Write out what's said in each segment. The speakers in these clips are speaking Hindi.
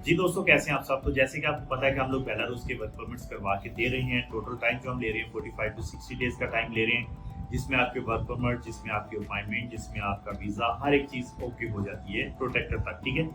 जी दोस्तों, कैसे हैं आप सब। तो जैसे कि आपको पता है कि हम लोग बेलारूस के वर्क परमिट्स करवा के दे रहे हैं। टोटल टाइम जो हम ले रहे हैं 45 टू 60 डेज का टाइम ले रहे हैं, जिसमें आपके वर्क परमिट, जिसमें आपकी अपॉइंटमेंट, जिसमें आपका वीजा, हर एक चीज ओके हो जाती है प्रोटेक्टर तक। ठीक है,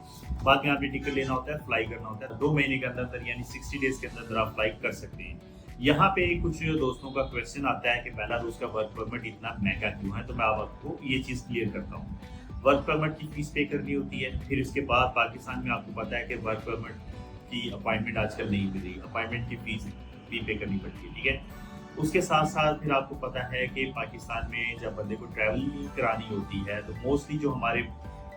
बाद में आपने टिकट लेना होता है, फ्लाई करना होता है। 2 महीने के अंदर यानी 60 डेज के अंदर आप फ्लाई कर सकते हैं। यहाँ पे कुछ दोस्तों का क्वेश्चन आता है कि बेलारूस का वर्क परमिट इतना महंगा क्यों है। तो मैं आपको ये चीज क्लियर करता हूँ। वर्क परमिट की फीस पे करनी होती है। फिर इसके बाद पाकिस्तान में आपको पता है कि वर्क परमिट की अपॉइंटमेंट आजकल नहीं मिल रही, अपॉइंटमेंट की फीस भी पे करनी पड़ती है। ठीक है, उसके साथ साथ फिर आपको पता है कि पाकिस्तान में जब बंदे को ट्रैवल करानी होती है तो मोस्टली जो हमारे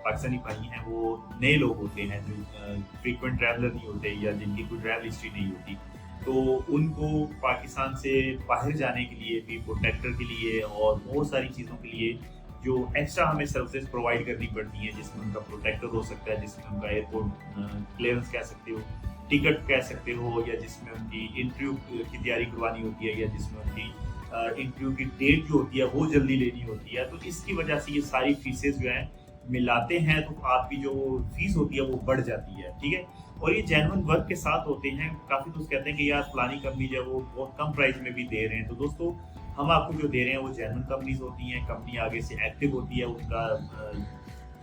पाकिस्तानी भाई हैं वो नए लोग होते हैं, जो फ्रीक्वेंट ट्रैवलर नहीं होते या जिनकी कोई ट्रैवल हिस्ट्री नहीं होती। तो उनको पाकिस्तान से बाहर जाने के लिए भी प्रोटेक्टर के लिए और बहुत सारी चीज़ों के लिए जो एक्स्ट्रा हमें सर्विसेज प्रोवाइड करनी पड़ती हैं, जिसमें उनका प्रोटेक्टर हो सकता है, जिसमें उनका एयरपोर्ट क्लियरेंस कह सकते हो, टिकट कह सकते हो, या जिसमें उनकी इंटरव्यू की तैयारी करवानी होती है, या जिसमें उनकी इंटरव्यू की डेट जो होती है वो जल्दी लेनी होती है। तो इसकी वजह से ये सारी फीसेस जो हैं मिलाते हैं तो आपकी जो फीस होती है वो बढ़ जाती है। ठीक है, और ये जेन्युइन वर्क के साथ होते हैं। काफ़ी दोस्त कहते हैं कि यार फलानी कंपनी जो है वो बहुत कम प्राइस में भी दे रहे हैं। तो दोस्तों, हम आपको जो दे रहे हैं वो जेन्युइन कंपनीज होती हैं। कंपनी आगे से एक्टिव होती है, उनका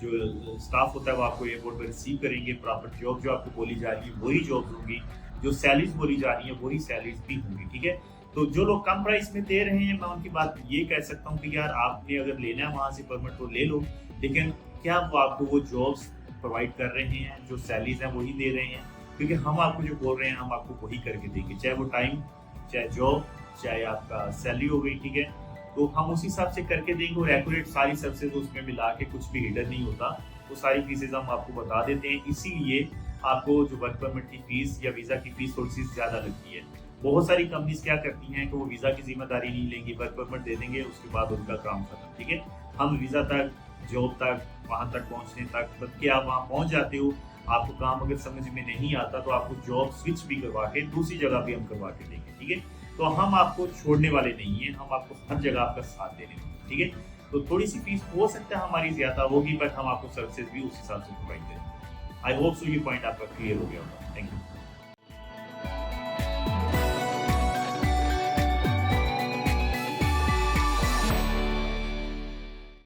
जो स्टाफ होता है वो आपको एयरपोर्ट पर रिसीव करेंगे। प्रॉपर जॉब जो आपको बोली जा रही है वही जॉब्स होंगी, जो सैलरीज बोली जा रही है वही सैलरीज भी होंगी। ठीक है, तो जो लोग कम प्राइस में दे रहे हैं, मैं उनकी बात ये कह सकता हूँ कि यार आपने अगर लेना है वहाँ से परमिट तो ले लो, लेकिन क्या वो आपको वो जॉब्स प्रोवाइड कर रहे हैं, जो सैलरीज हैं वही दे रहे हैं? क्योंकि हम आपको जो बोल रहे हैं हम आपको वही करके देंगे, चाहे वो टाइम, चाहे जॉब, चाहे आपका सैलरी हो गई। ठीक है, तो हम उसी हिसाब से करके देंगे और एक्यूरेट सारी सर्विसेज उसमें मिला के, कुछ भी हिडन नहीं होता। वो सारी फीसेज हम आपको बता देते हैं। इसीलिए आपको जो वर्क परमिट की फीस या वीज़ा की फीस थोड़ी सी ज़्यादा लगती है। बहुत सारी कंपनीज क्या करती हैं कि वो वीज़ा की जिम्मेदारी नहीं लेंगी, वर्क परमिट दे देंगे, उसके बाद उनका काम खत्म। ठीक है, हम वीज़ा तक, जॉब तक, वहाँ तक पहुँचने तक, बल्कि आप वहाँ पहुँच जाते हो, आपको काम अगर समझ में नहीं आता तो आपको जॉब स्विच भी करवा के दूसरी जगह भी हम करवा के देंगे। ठीक है, तो हम आपको छोड़ने वाले नहीं हैं, हम आपको हर जगह आपका साथ देने वाले। ठीक है, तो थोड़ी सी फीस हो सकता है हमारी ज्यादा होगी, बट हम आपको सर्विसेज भी उस हिसाब से प्रोवाइड करेंगे। आई होप सो ये पॉइंट आपका क्लियर हो गया होगा। Thank you.